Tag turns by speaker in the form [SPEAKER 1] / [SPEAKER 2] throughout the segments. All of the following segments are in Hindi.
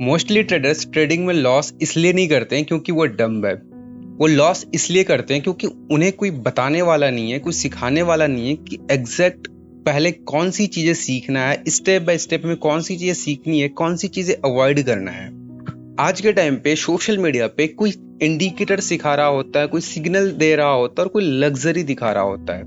[SPEAKER 1] मोस्टली ट्रेडर्स ट्रेडिंग में लॉस इसलिए नहीं करते हैं क्योंकि वो डम्ब है। वो लॉस इसलिए करते हैं क्योंकि उन्हें कोई बताने वाला नहीं है, कोई सिखाने वाला नहीं है कि एग्जैक्ट पहले कौन सी चीजें सीखना है, स्टेप बाय स्टेप में कौन सी चीजें सीखनी है, कौन सी चीजें अवॉइड करना है। आज के टाइम पे सोशल मीडिया पे कोई इंडिकेटर सिखा रहा होता है, कोई सिग्नल दे रहा होता है और कोई लग्जरी दिखा रहा होता है,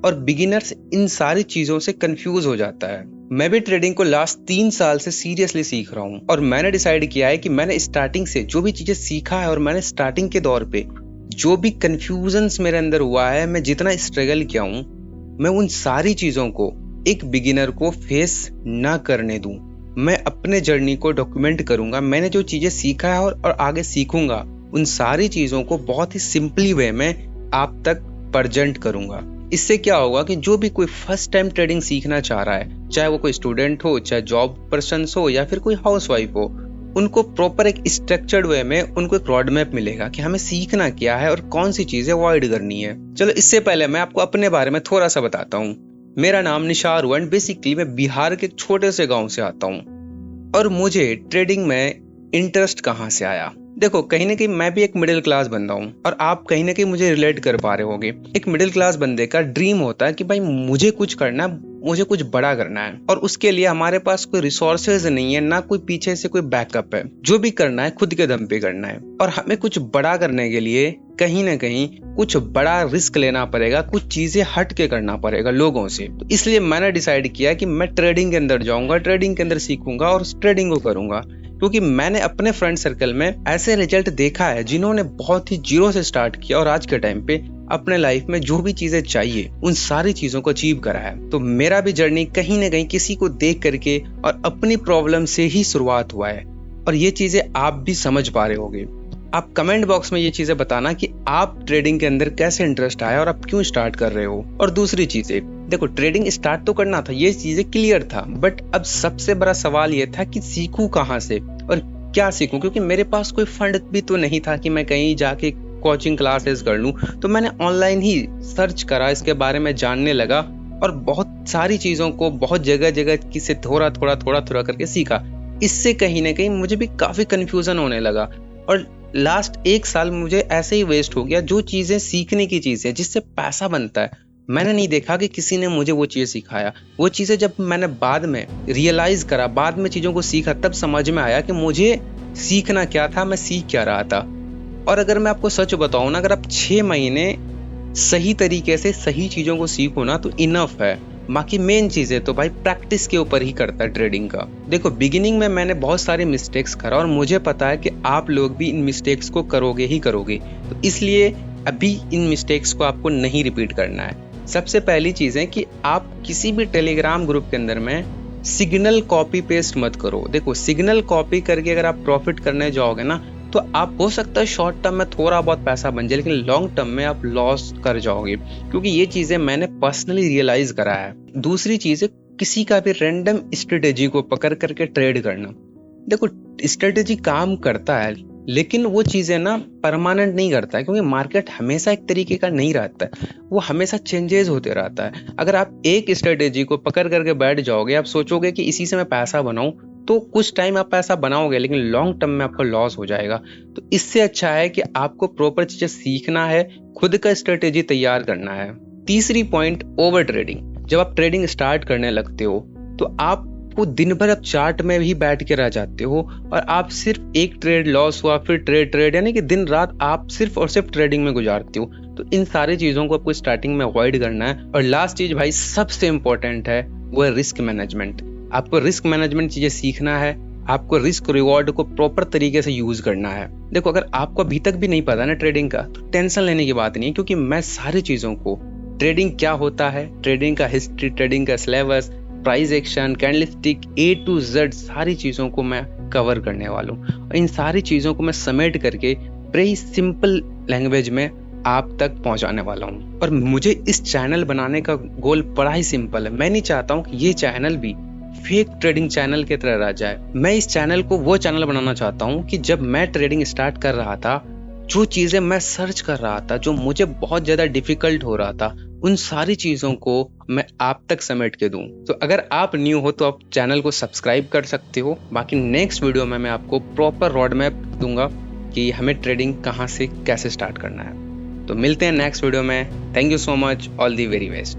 [SPEAKER 1] और बिगिनर्स इन सारी चीजों से कंफ्यूज हो जाता है। मैं भी ट्रेडिंग को लास्ट 3 साल से सीरियसली सीख रहा हूँ और मैंने डिसाइड किया है कि मैंने स्टार्टिंग से जो भी चीजें सीखा है और मैंने स्टार्टिंग के दौर पे जो भी कंफ्यूजन्स मेरे अंदर हुआ है, मैं जितना स्ट्रगल किया हूँ, मैं उन सारी चीजों को एक बिगिनर को फेस ना करने दूं। मैं अपने जर्नी को डॉक्यूमेंट करूंगा, मैंने जो चीजें सीखा है और आगे सीखूंगा, उन सारी चीजों को बहुत ही सिंपली वे में आप तक प्रेजेंट करूंगा। इससे क्या होगा कि जो भी कोई फर्स्ट टाइम ट्रेडिंग सीखना चाह रहा है, चाहे वो कोई स्टूडेंट हो, चाहे जॉब पर्सन हो या फिर कोई हाउसवाइफ हो, उनको प्रॉपर एक स्ट्रक्चर्ड वे में उनको एक रोड मैप मिलेगा कि हमें सीखना क्या है और कौन सी चीजें अवॉइड करनी है। चलो इससे पहले मैं आपको अपने बारे में थोड़ा सा बताता हूँ। मेरा नाम निशार हुआ एंड बेसिकली मैं बिहार के एक छोटे से गांव से आता हूँ। और मुझे ट्रेडिंग में इंटरेस्ट कहाँ से आया? देखो, कहीं ना कहीं मैं भी एक मिडिल क्लास बंदा हूँ और आप कहीं ना कहीं मुझे रिलेट कर पा रहे होगे। एक मिडिल क्लास बंदे का ड्रीम होता है कि भाई मुझे कुछ करना है, मुझे कुछ बड़ा करना है, और उसके लिए हमारे पास कोई रिसोर्सेज नहीं है, ना कोई पीछे से कोई बैकअप है। जो भी करना है खुद के दम पे करना है, और हमें कुछ बड़ा करने के लिए कहीं ना कहीं कुछ बड़ा रिस्क लेना पड़ेगा, कुछ चीजें हट के करना पड़ेगा लोगों से। तो इसलिए मैंने डिसाइड किया कि मैं ट्रेडिंग के अंदर जाऊंगा, ट्रेडिंग के अंदर सीखूंगा और ट्रेडिंग को करूंगा, क्योंकि मैंने अपने फ्रेंड सर्कल में ऐसे रिजल्ट देखा है जिन्होंने बहुत ही जीरो से स्टार्ट किया और आज के टाइम पे अपने लाइफ में जो भी चीजें चाहिए उन सारी चीजों को अचीव करा है। तो मेरा भी जर्नी कहीं ना कहीं किसी को देख करके और अपनी प्रॉब्लम से ही शुरुआत हुआ है, और ये चीजें आप भी समझ पा रहे होगे। आप कमेंट बॉक्स में ये चीजें बताना कि आप ट्रेडिंग के अंदर कैसे इंटरेस्ट आया और आप क्यों स्टार्ट कर रहे हो। और दूसरी चीजें, देखो, ट्रेडिंग स्टार्ट तो करना था, ये चीजें क्लियर था, बट अब सबसे बड़ा सवाल ये था कि सीखूं कहाँ से और क्या सीखूं, क्योंकि मेरे पास कोई फंड भी तो नहीं था कि मैं कहीं जाके कोचिंग क्लासेस कर लूं। तो मैंने ऑनलाइन ही सर्च करा, इसके बारे में जानने लगा और बहुत सारी चीजों को बहुत जगह जगह से थोड़ा थोड़ा करके सीखा। इससे कहीं ना कहीं मुझे भी काफी कंफ्यूजन होने लगा और लास्ट 1 साल मुझे ऐसे ही वेस्ट हो गया। जो चीजें सीखने की चीजें जिससे पैसा बनता है, मैंने नहीं देखा कि किसी ने मुझे वो चीज़ सिखाया। वो चीज़ें जब मैंने बाद में रियलाइज करा, बाद में चीज़ों को सीखा, तब समझ में आया कि मुझे सीखना क्या था, मैं सीख क्या रहा था। और अगर मैं आपको सच बताऊं ना, अगर आप 6 महीने सही तरीके से सही चीज़ों को सीखो ना तो इनफ है। बाकी मेन चीज़ें तो भाई प्रैक्टिस के ऊपर ही करता है ट्रेडिंग का। देखो, बिगिनिंग में मैंने बहुत सारे मिस्टेक्स करा और मुझे पता है कि आप लोग भी इन मिस्टेक्स को करोगे ही करोगे। तो इसलिए अभी इन मिस्टेक्स को आपको नहीं रिपीट करना है। सबसे पहली चीज़ है कि आप किसी भी टेलीग्राम ग्रुप के अंदर में सिग्नल कॉपी पेस्ट मत करो। देखो, सिग्नल कॉपी करके अगर आप प्रॉफिट करने जाओगे ना तो आप, हो सकता है शॉर्ट टर्म में थोड़ा बहुत पैसा बन जाए, लेकिन लॉन्ग टर्म में आप लॉस कर जाओगे, क्योंकि ये चीज़ें मैंने पर्सनली रियलाइज करा है। दूसरी चीज़ है किसी का भी रैंडम स्ट्रेटेजी को पकड़ करके ट्रेड करना। देखो, स्ट्रेटेजी काम करता है लेकिन वो चीज़ें ना परमानेंट नहीं करता है, क्योंकि मार्केट हमेशा एक तरीके का नहीं रहता है, वो हमेशा चेंजेस होते रहता है। अगर आप एक स्ट्रेटेजी को पकड़ करके बैठ जाओगे, आप सोचोगे कि इसी से मैं पैसा बनाऊं, तो कुछ टाइम आप पैसा बनाओगे लेकिन लॉन्ग टर्म में आपको लॉस हो जाएगा। तो इससे अच्छा है कि आपको प्रॉपर चीज़ें सीखना है, खुद का स्ट्रेटेजी तैयार करना है। तीसरी पॉइंट, ओवर ट्रेडिंग। जब आप ट्रेडिंग स्टार्ट करने लगते हो तो आप दिन भर आप चार्ट में भी बैठ के रह जाते हो और आप सिर्फ एक ट्रेड लॉस हुआ फिर ट्रेड, यानी कि दिन रात आप सिर्फ और सिर्फ ट्रेडिंग में गुजारते हो। तो इन सारी चीजों को आपको स्टार्टिंग में अवॉइड करना है। और लास्ट चीज भाई सबसे इंपॉर्टेंट है, वो है रिस्क मैनेजमेंट। आपको रिस्क मैनेजमेंट चीजें सीखना है, आपको रिस्क रिवॉर्ड को प्रॉपर तरीके से यूज करना है। देखो, अगर आपको अभी तक भी नहीं पता ना ट्रेडिंग का, तो टेंशन लेने की बात नहीं है, क्योंकि मैं सारी चीजों को, ट्रेडिंग क्या होता है, ट्रेडिंग का हिस्ट्री, ट्रेडिंग का syllabus, price action, candlestick, A to Z सारी चीज़ों को मैं कवर करने वाला हूँ। इन सारी चीज़ों को मैं समेट करके बड़ी सिंपल लैंग्वेज में आप तक पहुँचाने वाला हूँ। और मुझे इस चैनल बनाने का गोल बड़ा ही सिंपल है। मैं नहीं चाहता हूँ कि ये चैनल भी फेक ट्रेडिंग चैनल की तरह रह जाए। मैं इस चैनल को वो चैनल बनाना चाहता हूँ कि जब मैं ट्रेडिंग स्टार्ट कर रहा था जो चीज़ें मैं सर्च कर रहा था, जो मुझे बहुत ज़्यादा डिफ़िकल्ट हो रहा था, उन सारी चीज़ों को मैं आप तक समेट के दूँ। तो अगर आप न्यू हो तो आप चैनल को सब्सक्राइब कर सकते हो। बाकी नेक्स्ट वीडियो में मैं आपको प्रॉपर रोड मैप दूंगा कि हमें ट्रेडिंग कहाँ से कैसे स्टार्ट करना है। तो मिलते हैं नेक्स्ट वीडियो में। Thank you so much, all the very best.